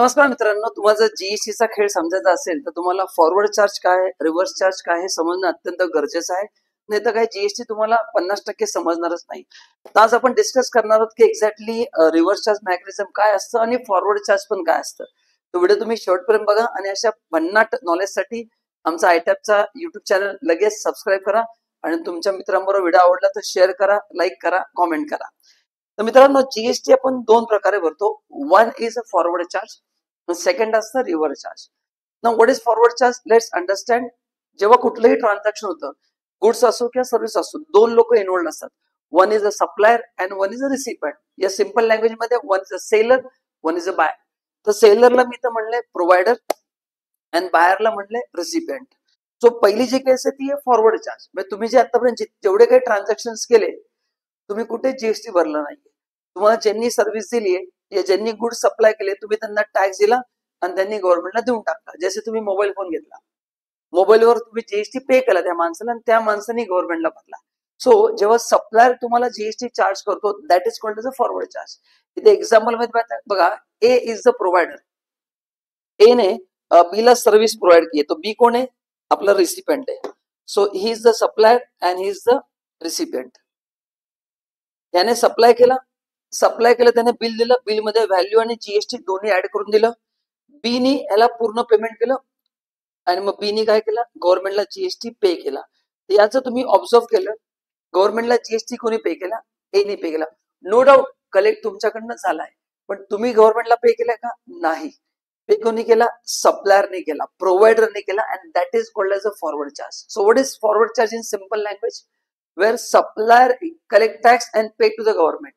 नमस्कार मित्रांनो, तुम्हाला जर जीएसटीचा खेळ समजायचा असेल तर तुम्हाला फॉरवर्ड चार्ज काय, रिव्हर्स चार्ज काय हे समजणं अत्यंत गरजेचं आहे. नाही तर काय जीएसटी तुम्हाला 50% समजणारच नाही. तर आज आपण डिस्कस करणार आहोत की एक्झॅक्टली रिव्हर्स चार्ज मेकॅनिझम काय असतं आणि फॉरवर्ड चार्ज पण काय असतं. तो व्हिडिओ तुम्ही शेवटपर्यंत बघा आणि अशा भन्नाट नॉलेजसाठी आमचा आयटॅपचा युट्यूब चॅनल लगेच सबस्क्राईब करा आणि तुमच्या मित्रांबरोबर व्हिडिओ आवडला तर शेअर करा, लाईक करा, कॉमेंट करा. तर मित्रांनो, जीएसटी आपण दोन प्रकारे भरतो. One is a forward charge, second असतं रिव्हर्स चार्ज. ना what is forward charge? Let's understand. जेव्हा कुठलंही ट्रान्झॅक्शन होतं, गुड्स असो किंवा सर्व्हिस असो, दोन लोक इन्व्हॉल्ड असतात. One is a supplier and one is a recipient. या सिंपल लँग्वेज मध्ये one is a seller, one is a buyer. तर सेलरला मी तर म्हणले प्रोव्हायडर अँड बायरला म्हणले रिसिपेंट. सो पहिली जी केस आहे ती आहे फॉरवर्ड चार्ज. म्हणजे तुम्ही जे आतापर्यंत जेवढे काही ट्रान्झॅक्शन केले, तुम्ही कुठे जीएसटी भरला नाही. तुम्हाला ज्यांनी सर्व्हिस दिली आहे या ज्यांनी गुड सप्लाय केले, तुम्ही त्यांना टॅक्स दिला आणि त्यांनी गव्हर्नमेंटला देऊन टाकला. जसे तुम्ही मोबाईल फोन घेतला, मोबाईलवर तुम्ही जीएसटी पे केला त्या माणसाला आणि त्या माणसाने गव्हर्नमेंटला भरला. सो जेव्हा सप्लायर तुम्हाला जीएसटी चार्ज करतो, that is called as a forward charge. इथे एक्झाम्पल मध्ये बघा, ए इज द प्रोव्हायडर. ए ने बीला सर्व्हिस प्रोव्हाइड की, तो बी कोण आहे? आपला रिसिपेंट आहे. So he is the supplier and he is the recipient. त्याने सप्लाय केलं, त्याने बिल दिलं, बिल मध्ये व्हॅल्यू आणि जीएसटी दोन्ही ऍड करून दिलं. बीनी याला पूर्ण पेमेंट केलं आणि मग बीनी काय केलं? गव्हर्नमेंटला जीएसटी पे केला. याचं तुम्ही ऑब्झर्व केलं, गव्हर्नमेंटला जीएसटी कोणी पे केला? एनी पे केला. नो डाऊट कलेक्ट तुमच्याकडनं झालाय, पण तुम्ही गव्हर्नमेंटला पे केलाय का? नाही. पे कोणी केला? सप्लायरने केला, प्रोव्हायडरने केला, and that is called as a forward charge. So what is forward charge in simple language? Where supplier collect tax and pay to the government.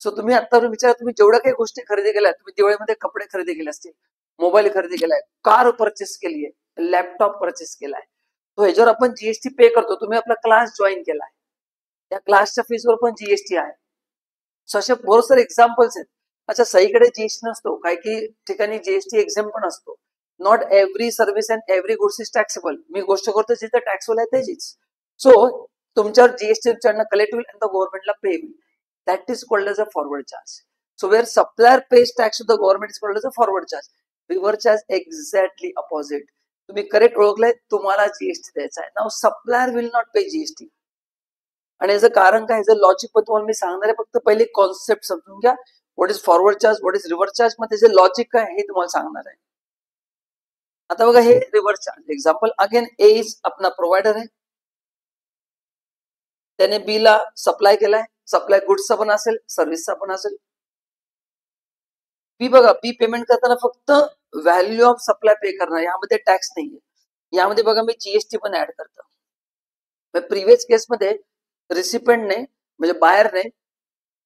So तुम्ही आता विचारा, तुम्ही जेवढ्या काही गोष्टी खरेदी केल्या, तुम्ही दिवाळीमध्ये कपडे खरेदी केले असतील, मोबाईल खरेदी केलाय, कार परचेस केली आहे, लॅपटॉप परचेस केलाय, तो ह्याच्यावर आपण जीएसटी पे करतो. तुम्ही आपला क्लास जॉईन केलाय, त्या क्लासच्या फीसवर पण जीएसटी आहे. सो असे बहुत सारे एक्झाम्पल्स आहेत. अच्छा, सगळीकडे जीएसटी नसतो, काही काही ठिकाणी जीएसटी एक्झाम पण असतो. Not every service and every goods is taxable. मी गोष्ट करतो जिथे टॅक्सेबल आहे त्याचीच. सो तुमच्यावर जीएसटी कलेक्ट होईल आणि गव्हर्नमेंटला पे होईल. That is called as a forward charge. So where supplier pays tax to the government is called as a forward charge. Reverse charge exactly opposite. तुम्ही करेक्ट ओळखलंय, तुम्हाला जीएसटी द्यायचा आहे. Now supplier will not pay GST. आणि याचं कारण काय, याचं logic पण तुम्हाला मी सांगणार आहे. फक्त पहिले कॉन्सेप्ट समजून घ्या. What is forward charge, what is reverse charge, मग त्याचे लॉजिक काय हे तुम्हाला सांगणार आहे. आता बघा, हे reverse charge example. Again A is आपला प्रोव्हायडर आहे, त्याने बी ला सप्लाय केलाय. सप्लाय गुड्सचा पण असेल, सर्व्हिसचा पण असेल. बी बघा, बी पेमेंट करताना फक्त व्हॅल्यू ऑफ सप्लाय पे करणार, यामध्ये टॅक्स नाहीये. यामध्ये बघा मी जीएसटी पण ऍड करतो. प्रिव्हियस केसमध्ये रिसिपेंटने म्हणजे बायरने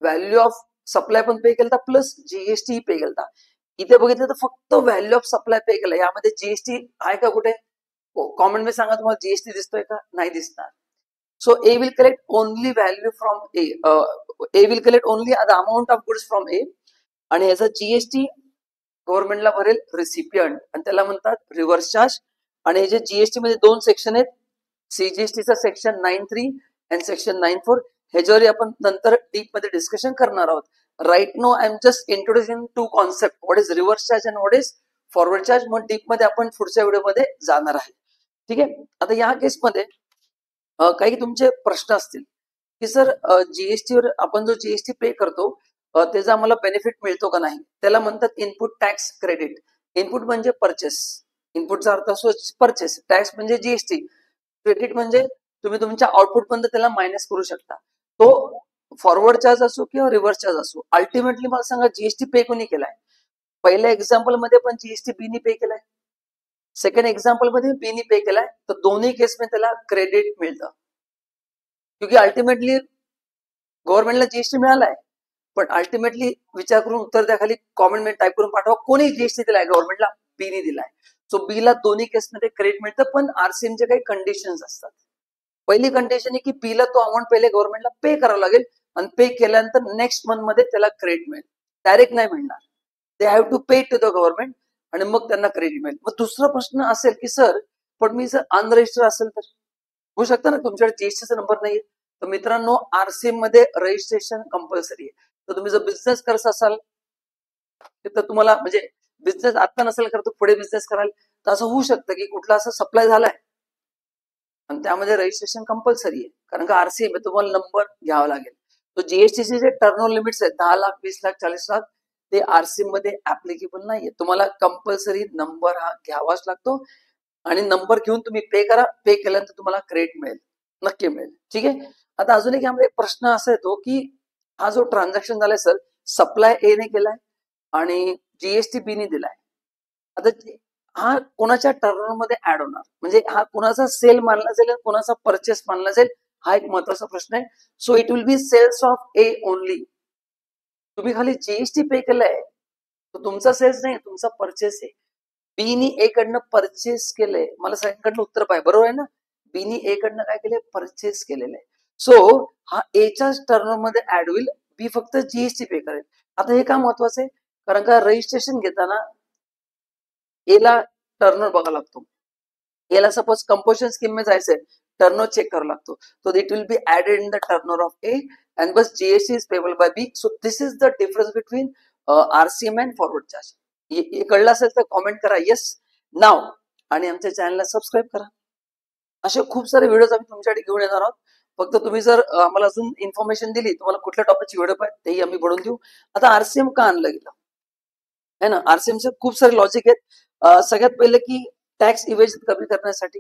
व्हॅल्यू ऑफ सप्लाय पण पे केला प्लस जीएसटी पे केला. इथे बघितलं तर फक्त व्हॅल्यू ऑफ सप्लाय पे केला, यामध्ये जीएसटी आहे का कुठे? कॉमेंट मध्ये सांगा, तुम्हाला जीएसटी दिसतोय का? नाही दिसणार. So A will collect only value from A. A will collect only the amount of goods from A. आणि याचा जीएसटी गव्हर्नमेंटला भरेल रिसिपियंट, आणि त्याला म्हणतात रिव्हर्स चार्ज. आणि हे जे जीएसटी मध्ये दोन सेक्शन आहेत, सीजीएसटीचा सेक्शन 9(3) आणि सेक्शन 9(4). ह्याच्यावर आपण नंतर डीप मध्ये डिस्कशन करणार आहोत. Right no I am just introducing to concept, what is reverse charge and what is forward charge. मग डीप मध्ये आपण पुढच्या व्हिडिओमध्ये जाणार आहे. ठीक आहे. आता या केसमध्ये काही तुमचे प्रश्न असतील की सर, जीएसटीवर आपण जो जीएसटी पे करतो त्याचा आम्हाला बेनिफिट मिळतो का नाही. त्याला म्हणतात इनपुट टॅक्स क्रेडिट. इनपुट म्हणजे परचेस, इनपुटचा अर्थ असतो परचेस, टॅक्स म्हणजे जीएसटी, क्रेडिट म्हणजे तुम्ही तुमच्या आउटपुट पर्यंत त्याला मायनस करू शकता. तो फॉरवर्ड चार्ज असो किंवा रिव्हर्स चार्ज असो, अल्टिमेटली मला सांगा जीएसटी पे कोणी केलाय? पहिल्या एक्झाम्पल मध्ये पण जीएसटी बीनी पे केलाय, सेकंड एक्झाम्पल मध्ये बीनी पे केलाय. तर दोन्ही केस मध्ये त्याला क्रेडिट मिळतं, क्योंकि अल्टिमेटली गव्हर्नमेंटला जीएसटी मिळालाय. पण अल्टिमेटली विचार करून उत्तर द्या, खाली कॉमेंट मध्ये टाईप करून पाठवा, कोणी जीएसटी दिलाय गव्हर्नमेंटला? बीनी दिलाय. सो बीला दोन्ही केसमध्ये क्रेडिट मिळतं, पण आरसीएमचे काही कंडिशन्स असतात. पहिली कंडिशन आहे की बीला तो अमाऊंट पहिले गव्हर्नमेंटला पे करावं लागेल, आणि पे केल्यानंतर नेक्स्ट मंथ मध्ये त्याला क्रेडिट मिळेल. डायरेक्ट नाही मिळणार, they have to pay to the government आणि मग त्यांना क्रेडिट मिळेल. मग दुसरा प्रश्न असेल की सर, पण मी जर अनरजिस्टर असेल तर? होऊ शकतं ना, तुमच्याकडे जीएसटीचा नंबर नाहीये. तर मित्रांनो, आरसीएम मध्ये रजिस्ट्रेशन कंपल्सरी आहे. तर तुम्ही जर बिझनेस करत असाल तर तुम्हाला म्हणजे बिझनेस आता नसेल करतो पुढे बिझनेस कराल तर असं होऊ शकतं की कुठला असं सप्लाय झालाय आणि त्यामध्ये रजिस्ट्रेशन कंपल्सरी आहे, कारण का आरसीएम आहे, तुम्हाला नंबर घ्यावा लागेल. तो जीएसटीचे जे टर्नओव्हर लिमिट्स आहेत 10 लाख, 20 लाख, 40 लाख, ते आरसीएम मध्ये ऍप्लिकेबल नाहीये. तुम्हाला कंपल्सरी नंबर हा घ्यावाच लागतो आणि नंबर घेऊन तुम्ही पे करा. पे केल्यानंतर तुम्हाला क्रेडिट मिळेल, नक्की मिळेल. ठीक आहे. आता अजून एक यामध्ये प्रश्न असा येतो की हा जो ट्रान्झॅक्शन झालाय सर, सप्लाय ए ने केलाय आणि जीएसटी बी ने दिलाय. आता हा कोणाच्या टर्नओव्हर मध्ये ऍड होणार, म्हणजे हा कोणाचा सेल मानला जाईल, कोणाचा परचेस मानला जाईल, हा एक महत्वाचा प्रश्न आहे. So it will be sales of A only. तुम्ही खाली जीएसटी पे केलंय तो तुमचा सेल्स नाही, तुमचा परचेस आहे. बीनी ए कडनं परचेस केलंय, मला सगळ्यांकडनं उत्तर पाहिजे, बरोबर आहे ना. बीनी ए कडनं काय केलंय, परचेस केलेलं आहे. सो हा एच्याच टर्नओव्हर मध्ये ऍड होईल, बी फक्त जीएसटी पे करेल. आता हे का महत्वाचं आहे, कारण का रजिस्ट्रेशन घेताना एला टर्नओव्हर बघावा लागतो. एला सपोज कंपोजिशन स्कीम में जायचंय, टर्नओव्हर चेक करावा लागतो. So it will be added in the turnover of A and bus GST is payable by B. So this is the difference between RCM and forward charge. हे कळलं असेल तर comment करा yes नाव आणि आमच्या चॅनलला सबस्क्राईब करा. असे खूप सारे व्हिडिओज आम्ही तुमच्याकडे घेऊन येणार आहोत. फक्त तुम्ही जर आम्हाला अजून इन्फॉर्मेशन दिली, तुम्हाला कुठल्या टॉपिकची व्हिडिओ पाहिजे तेही आम्ही बनवून देऊ. आता आरसीएम का आणलं गेलं है ना, आरसीएमचे खूप सारे लॉजिक आहेत. सगळ्यात पहिले की टॅक्स इव्हेजन कमी करण्यासाठी,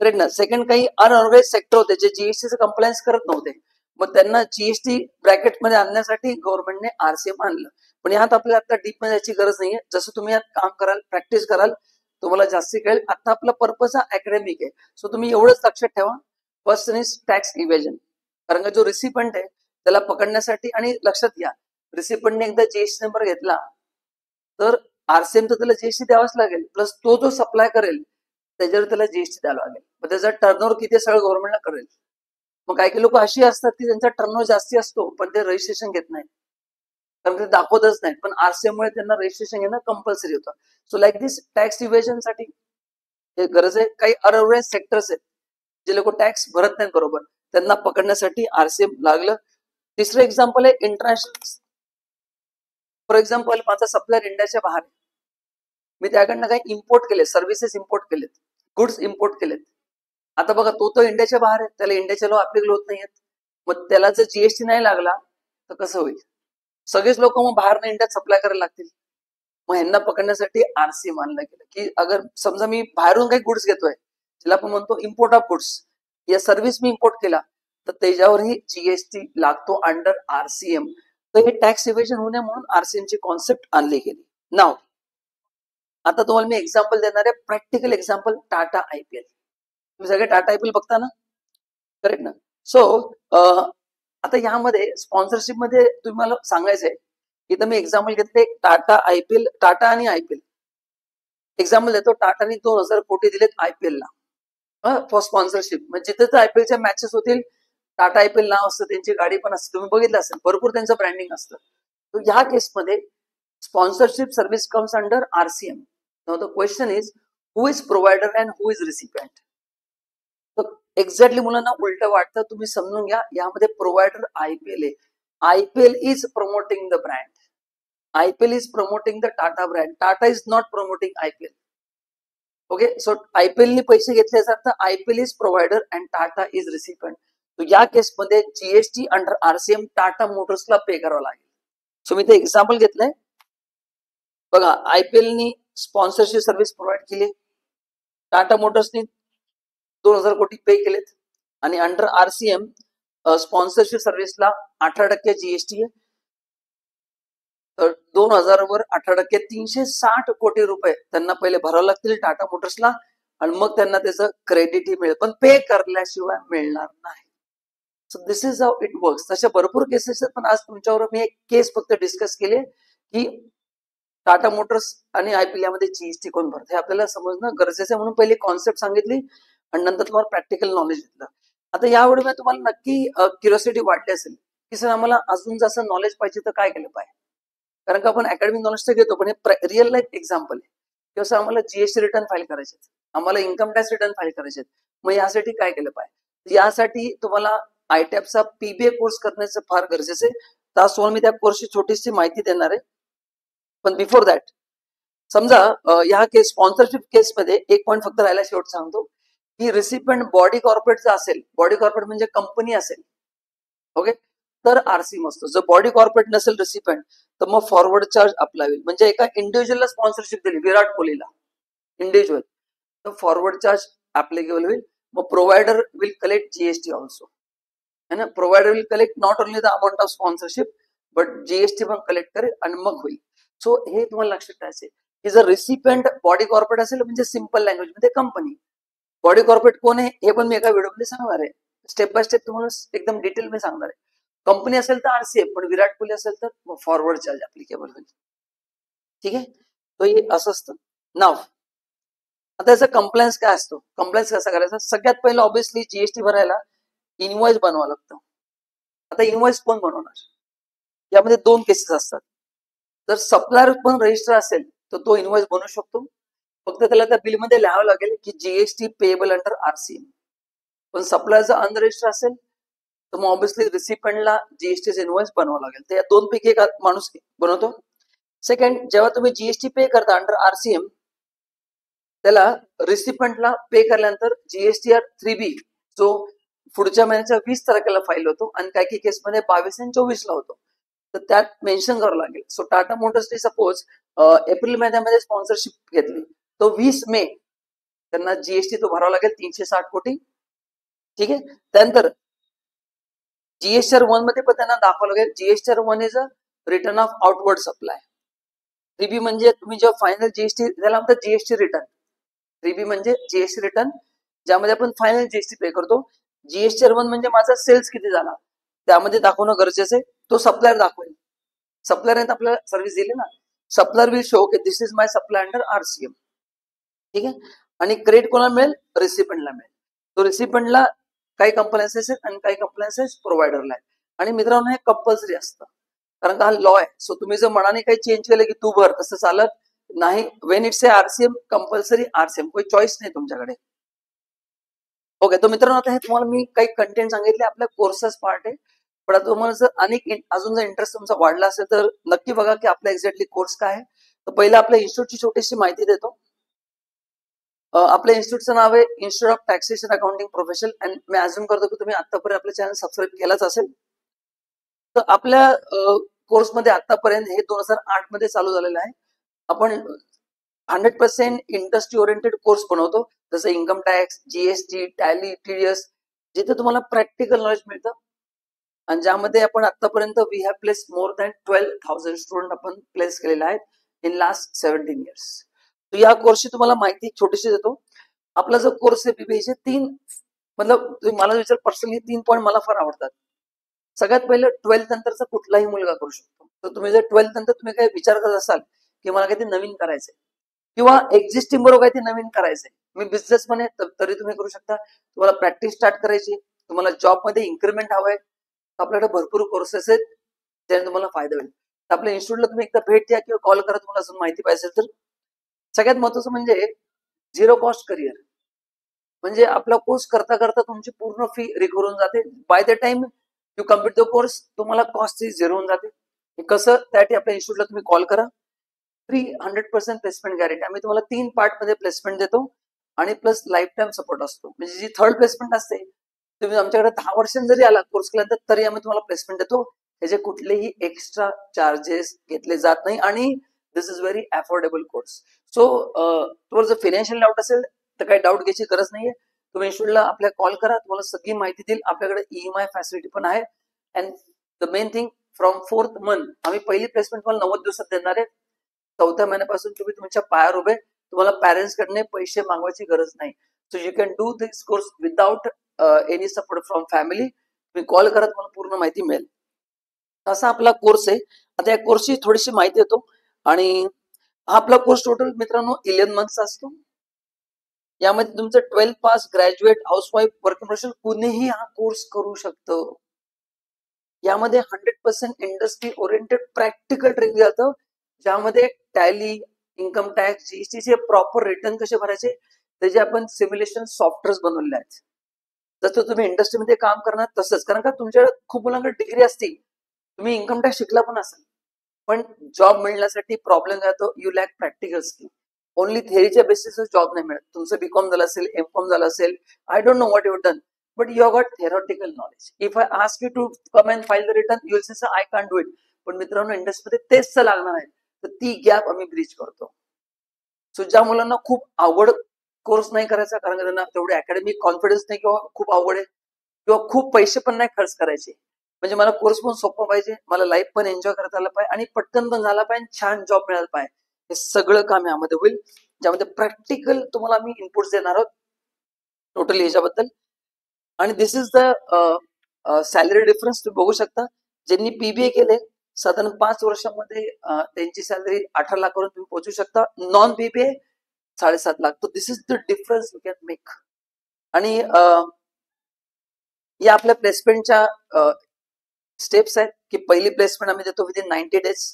करेक्ट ना. सेकंड, काही अनऑर्गनाइज सेक्टर होते जे जीएसटीचं कंप्लायन्स करत नव्हते, मग त्यांना जीएसटी ब्रॅकेटमध्ये आणण्यासाठी गव्हर्नमेंटने आरसीएम आणलं. पण यात आपल्याला आता डीप मध्ये याची गरज नाहीये. जसं तुम्ही यात काम कराल, प्रॅक्टिस कराल, तुम्हाला जास्ती कळेल. आता आपला पर्पज हा अकॅडमिक आहे. सो तुम्ही एवढंच लक्षात ठेवा, फर्स्ट इज टॅक्स इव्हेजन. कारण का जो रिसिपंट आहे त्याला पकडण्यासाठी, आणि लक्षात घ्या रिसिपंटने एकदा जीएसटी नंबर घेतला तर आरसीएम तर त्याला जीएसटी द्यावाच लागेल, प्लस तो जो सप्लाय करेल त्याच्यावर त्याला जीएसटी द्यावा लागेल. मग त्याचा टर्नओव्हर किती सगळं गव्हर्नमेंटला करेल. मग काही काही लोक अशी असतात की त्यांचा टर्नओव्हर जास्ती असतो पण ते रजिस्ट्रेशन घेत नाही, कारण ते दाखवतच नाही. पण आरसीएम मुळे त्यांना रजिस्ट्रेशन घेणं कंपल्सरी होतं. सो लाईक दिस टॅक्स इव्हेजन साठी हे गरज आहे. काही अनऑर्गनाइज सेक्टर्स आहेत जे लोक टॅक्स भरत नाहीत बरोबर, त्यांना पकडण्यासाठी आरसीएम लागलं. तिसरं एक्झाम्पल आहे इंटरनॅशनल. फॉर एक्झाम्पल माझा सप्लायर इंडियाच्या बाहेर, मी त्याकडनं काही इम्पोर्ट केले, सर्व्हिसेस इम्पोर्ट केलेत, गुड्स इम्पोर्ट केलेत. आता बघा तो तर इंडियाच्या बाहेर आहे, त्याला इंडियाच्या लॉ ऍप्लिकेबल होत नाहीयेत. मग त्याला जर जीएसटी नाही लागला तर कसं होईल. सगळेच लोक मग बाहेरनं इंडियात सप्लाय करायला लागतील. मग ह्यांना पकडण्यासाठी आरसीएम आणलं गेलं की अगर समजा मी बाहेरून काही गुड्स घेतोय, ज्याला आपण म्हणतो इम्पोर्ट ऑफ गुड्स, या सर्व्हिस मी इम्पोर्ट केला तर त्याच्यावरही जीएसटी लागतो अंडर आरसीएम. तर हे टॅक्स इव्हेजन होण्या म्हणून आरसीएम ची कॉन्सेप्ट आणली गेली. नाव आता तुम्हाला मी एक्झाम्पल देणार आहे, प्रॅक्टिकल एक्झाम्पल टाटा आयपीएल. तुम्ही सगळे टाटा आयपीएल बघता ना, करेक्ट ना. सो आता यामध्ये स्पॉन्सरशिप मध्ये तुम्हाला सांगायचंय, इथं मी एक्झाम्पल घेतले टाटा आयपीएल, टाटा आणि आयपीएल. एक्झाम्पल देतो, टाटाने 2000 कोटी दिलेत आयपीएल ला फॉर स्पॉन्सरशिप. म्हणजे जिथे आयपीएलच्या मॅचेस होतील टाटा आयपीएल नाव असतं, त्यांची गाडी पण असते, तुम्ही बघितलं असेल, भरपूर त्यांचं ब्रँडिंग असतं. तर ह्या केसमध्ये sponsorship service comes under RCM. Now the question is, who is provider and who is recipient? तर एक्झॅक्टली मुलांना उलट वाटतं, तुम्ही समजून घ्या. यामध्ये प्रोव्हायडर आयपीएल आहे. IPL is promoting the brand, IPL is promoting the Tata brand, Tata is not promoting IPL. Okay, so आयपीएलने पैसे घेतले तर IPL is provider and Tata is recipient. तर या केसमध्ये जीएसटी अंडर आरसीएम टाटा मोटर्सला पे करावं लागेल. सो मी ते एक्झाम्पल घेतलंय बघा. आयपीएलनी स्पॉन्सरशिप सर्व्हिस प्रोव्हाइड केली, टाटा मोटर्सनी 2000 कोटी पे केलेत, आणि अंडर आरसीएम स्पॉन्सरशिप सर्व्हिसला 18% जीएसटी आहे. तर 2000 वर 18% 360 कोटी रुपये त्यांना पहिले भरावे लागतील टाटा मोटर्सला, आणि मग त्यांना त्याचं क्रेडिटही मिळेल, पण पे करल्याशिवाय मिळणार नाही. So this is how it works. तशा भरपूर केसेस आहेत, पण आज तुमच्यावर मी एक केस फक्त डिस्कस केली की टाटा मोटर्स आणि आयपीएल यामध्ये जीएसटी कोण भरत, हे आपल्याला समजणं गरजेचं आहे. म्हणून पहिली कॉन्सेप्ट सांगितली आणि नंतर तुम्हाला प्रॅक्टिकल नॉलेज दिलं. आता यावेळी तुम्हाला नक्की क्युरिओसिटी वाटली असेल की सर आम्हाला अजून जास्त नॉलेज पाहिजे तर काय केलं पाहिजे. कारण का आपण अकॅडमिक नॉलेज तर घेतो, पण हे रिअल लाईफ एक्झाम्पल आहे. किंवा आम्हाला जीएसटी रिटर्न फाईल करायचे, आम्हाला इन्कम टॅक्स रिटर्न फाईल करायचे, मग यासाठी काय केलं पाहिजे. यासाठी तुम्हाला आयटॅपचा पीबीए कोर्स करण्याचं फार गरजेचं आहे. तर आज तुम्हाला मी त्या कोर्सची छोटीशी माहिती देणार आहे. पण बिफोर दॅट समजा ह्या केस स्पॉन्सरशिप केसमध्ये एक पॉईंट फक्त राहायला शेवट सांगतो की रिसिपंट बॉडी कॉर्पोरेटचा असेल, बॉडी कॉर्पोरेट म्हणजे कंपनी असेल, ओके, तर आरसीएम असतो. जर बॉडी कॉर्पोरेट नसेल रिसिपंट तर मग फॉरवर्ड चार्ज अप्लाय होईल. म्हणजे एका इंडिव्हिज्युअलला स्पॉन्सरशिप दिली, विराट कोहलीला इंडिव्हिज्युअल, तर फॉरवर्ड चार्ज ऍप्लिकेबल होईल. मग provider will collect GST also, है ना. Provider will collect not only the amount of sponsorship but GST पण कलेक्ट करेल आणि मग होईल. सो हे तुम्हाला लक्षात ठेवायचे की जर रिसिपेंट बॉडी कॉर्पोरेट असेल म्हणजे सिम्पल लँग्वेज मध्ये कंपनी. बॉडी कॉर्पोरेट कोण आहे हे पण मी एका व्हिडिओमध्ये सांगणार आहे, स्टेप बाय स्टेप तुम्हाला एकदम डिटेल मध्ये सांगणार आहे. कंपनी असेल तर आरसीएफ, पण विराट कोहली असेल तर फॉरवर्ड चार्ज ऍप्लिकेबल होईल. ठीक आहे, तो हे असं असतं. नाव आता याचा कंप्लायन्स काय असतो, कंप्लायन्स कसा करायचा. सगळ्यात पहिलं ऑब्व्हियसली जीएसटी भरायला इनवॉइस बनवावं लागतं. आता इनवॉइस कोण बनवणार, यामध्ये दोन केसेस असतात. जर सप्लायर पण रजिस्टर असेल तर तो इनवॉइस बनवू शकतो, फक्त त्याला त्या बिलमध्ये लिहावं लागेल की जीएसटी पेएबल अंडर आरसीएम. पण सप्लायर जर अनरजिस्टर असेल तर मग ऑब्व्हियसली रिसिपंटला जीएसटी इनवॉइस बनवावं लागेल. तर या दोन पैकी एक माणूस बनवतो. सेकंड, जेव्हा तुम्ही जीएसटी पे करता अंडर आरसीएम, त्याला रिसिपंटला पे केल्यानंतर जीएसटीआर 3B जो पुढच्या महिन्याच्या 20 तारखेला फाईल होतो आणि काही काही केसमध्ये 22 आणि 24 ला होतो, तर त्यात मेन्शन करावं लागेल. सो टाटा मोटर्सने सपोज एप्रिल महिन्यामध्ये स्पॉन्सरशिप घेतली, तो 20 मे त्यांना जीएसटी तो भरावा लागेल 360 कोटी. ठीक आहे, त्यानंतर जीएसटीआर 1 मध्ये पण त्यांना दाखवावं लागेल. GSTR 1 is a return of outward supply. 3B म्हणजे तुम्ही जेव्हा फायनल जीएसटी, त्याला म्हणतात जीएसटी रिटर्न. 3B म्हणजे जीएसटी रिटर्न, ज्यामध्ये आपण फायनल जीएसटी पे करतो. जीएसटीआर 1 म्हणजे माझा सेल्स किती झाला त्यामध्ये दाखवणं गरजेचं आहे. तो सप्लायर दाखवेल. सप्लायरने आपल्याला सर्व्हिस दिली ना, सप्लायर विल शो की this is my supply under RCM. ठीक आहे, आणि क्रेडिट कोणाला मिळेल, रिसिपंटला मिळेल. तो रिसिपंटला काही कंपन्यांसेस आहेत आणि काही कंपन्यांसेस प्रोव्हायडरला आहे. आणि मित्रांनो हे कंपल्सरी असतं, कारण का हा लॉ आहे. सो तुम्ही जर मनाने काही चेंज केलं की तू भर, तसं चालत नाही. Wien it's a RCM, compulsory RCM, कोई चॉईस नाही तुमच्याकडे. ओके, तर मित्रांनो आता हे तुम्हाला मी काही कंटेंट सांगितले, आपल्या कोर्सेस पार्ट आहे. पण आता तुम्हाला जर अजून जर इंटरेस्ट तुमचा वाढला असेल तर नक्की बघा की आपला एक्झॅक्टली कोर्स काय आहे. तर पहिला आपल्या इन्स्टिट्यूटची छोटीशी माहिती देतो. आपल्या इन्स्टिट्यूटचं नाव आहे institute of taxation accounting professional, आणि मी अज्युम करतो की तुम्ही आतापर्यंत आपलं चॅनल सबस्क्राईब केलाच असेल. तर आपल्या कोर्समध्ये आतापर्यंत हे 2008 मध्ये चालू झालेलं आहे. आपण 100% इंडस्ट्री ओरिएंटेड कोर्स बनवतो, जसं income tax, GST, Tally, TDS, जिथे तुम्हाला प्रॅक्टिकल नॉलेज मिळतं. आणि ज्यामध्ये आपण आतापर्यंत we have place more than 12,000 student आपण प्लेस केलेले आहेत इन लास्ट 17 इयर्स. तर या कोर्सची तुम्हाला माहिती छोटीशी देतो. आपला जो कोर्स आहे बीबीएचे 3 मतलब तुम्ही मला विचार पर्सनली 3 पॉईंट मला फार आवडतात. सगळ्यात पहिलं 12th नंतरचा कुठलाही मुलगा करू शकतो. तर तुम्ही जर 12th नंतर तुम्ही काही विचार करत असाल की मला काहीतरी नवीन करायचंय किंवा एक्झिस्टिंग बरोबर काहीतरी नवीन करायचंय, मी बिझनेसमॅन आहे तरी तुम्ही करू शकता. तुम्हाला प्रॅक्टिस स्टार्ट करायची, तुम्हाला जॉबमध्ये इन्क्रीमेंट हवंय, आपल्याकडे भरपूर कोर्सेस आहेत ज्याने तुम्हाला फायदा होईल. आपल्या इन्स्टिट्यूटला तुम्ही एकदा भेट द्या किंवा कॉल करा तुम्हाला अजून माहिती पाहिजे तर. सगळ्यात महत्वाचं म्हणजे झिरो कॉस्ट करिअर, म्हणजे आपला कोर्स करता करता तुमची पूर्ण फी रिकव्हर होऊन जाते. By the time you complete the course तुम्हाला कॉस्ट झिरो होऊन जाते. कसं, त्यासाठी आपल्या इन्स्टिट्यूटला तुम्ही कॉल करा. 100% प्लेसमेंट गॅरंटी, आम्ही तुम्हाला 3 पार्ट मध्ये प्लेसमेंट देतो आणि प्लस लाईफ टाइम सपोर्ट असतो. म्हणजे जी थर्ड प्लेसमेंट असते, तुम्ही आमच्याकडे 10 वर्षांनी जरी आला कोर्स केल्यानंतर तरी आम्ही तुम्हाला प्लेसमेंट देतो. त्याचे कुठलेही एक्स्ट्रा चार्जेस घेतले जात नाही आणि this is very affordable course. So तुम्हाला जर फायनान्शियल डाऊट असेल तर काही डाऊट घ्यायची गरज नाहीये. तुम्ही इन्स्टिट्यूटला आपल्या कॉल करा, तुम्हाला सगळी माहिती देईल. आपल्याकडे ईएमआय फॅसिलिटी पण आहे. And the main thing, from 4th month आम्ही पहिली प्लेसमेंट तुम्हाला 90 दिवसात देणार आहे. 4थ्या महिन्यापासून तुम्ही तुमच्या पायावर उभे, तुम्हाला पॅरेंट्स कडे पैसे मागवायची गरज नाही. So you can do this course without any support from family. तुम्ही कॉल करा, तुम्हाला पूर्ण माहिती मिळेल. असा आपला कोर्स आहे. आता या कोर्सची थोडीशी माहिती देतो. आणि हा आपला कोर्स टोटल मित्रांनो 11 मंथचा असतो. यामध्ये तुमचं 12th pass, graduate, housewife, working professional कुणीही हा कोर्स करू शकतं. यामध्ये 100% इंडस्ट्री ओरिएंटेड प्रॅक्टिकल ट्रेनिंग जातं, ज्यामध्ये टॅली, इन्कम टॅक्स, जीएसटीचे प्रॉपर रिटर्न कसे भरायचे त्याचे आपण सिम्युलेशन सॉफ्टवेअर्स बनवलेले आहेत. जसं तुम्ही इंडस्ट्रीमध्ये काम करणार तसंच, कारण का तुमच्याकडे खूप मुलांकडे डिग्री असते, तुम्ही इन्कम टॅक्स शिकला पण असाल, पण जॉब मिळण्यासाठी प्रॉब्लेम काय होतो, you lack practical skill. Only थेअरीच्या बेसिसवर जॉब नाही मिळत. तुमचं बीकॉम झालं असेल, एमकॉम झालं असेल, I don't know what you done, but you have got theoretical knowledge. If I ask you to come and file the return, you will say I can't do it. पण मित्रांनो, इंडस्ट्रीमध्ये तेच तर लागणार आहे. तर ती गॅप आम्ही ब्रिज करतो. सो ज्या मुलांना खूप अवघड कोर्स नाही करायचा, कारण त्यांना तेवढे अकॅडमिक कॉन्फिडन्स नाही किंवा खूप अवघड आहे, किंवा खूप पैसे पण नाही खर्च करायचे, म्हणजे मला कोर्स पण सोपा पाहिजे, मला लाईफ पण एन्जॉय करता आलं पाहिजे आणि पटकन पण झाला पाहिजे, छान जॉब मिळाला पाहिजे, हे सगळं काम यामध्ये होईल, ज्यामध्ये प्रॅक्टिकल तुम्हाला मी इनपुट्स देणार आहोत टोटली ह्याच्याबद्दल. आणि this is the salary difference तुम्ही बघू शकता. ज्यांनी पीबीए केले साधारण 5 वर्षामध्ये त्यांची सॅलरी 18 लाखावरून तुम्ही पोहोचू शकता. Non PBA 7.5 lakh. तो this is the difference you can make. आणि या आपल्या प्लेसमेंटच्या स्टेप्स आहेत की पहिली प्लेसमेंट आम्ही देतो within 90 days,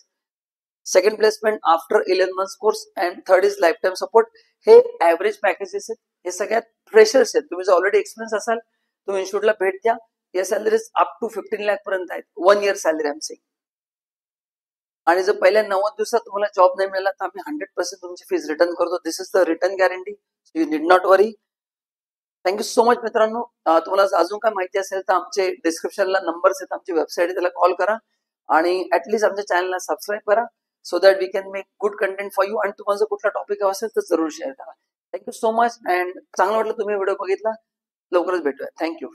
second placement after 11 months course, and third is life time support. हे ऍव्हरेज पॅकेजेस आहेत, हे सगळ्यात फ्रेशर्स आहेत. तुम्ही जर ऑलरेडी एक्सपिरियन्स असाल तुम्ही इन्स्टिट्यूटला भेट द्या. या सॅलरीज अप टू 15 लाख पर्यंत आहेत, 1 इयर सॅलरी आमची. आणि जर पहिल्या 90 दिवसात तुम्हाला जॉब नाही मिळाला तर आम्ही 100% तुमची फीज रिटर्न करतो. This is the return guarantee, you need not worry. Thank you so much मित्रांनो. तुम्हाला अजून काय माहिती असेल तर आमचे डिस्क्रिप्शनला नंबर्स आहेत, आमची वेबसाईट आहे, त्याला कॉल करा आणि ऍटलीस्ट आमच्या चॅनलला सबस्क्राईब करा, so that we can make good content for you. आणि तुम्हाला जर कुठला टॉपिक हवा असेल तर जरूर शेअर करा. Thank you so much. अँड चांगलं वाटलं तुम्ही व्हिडिओ बघितला. लवकरच भेटूया. थँक्यू.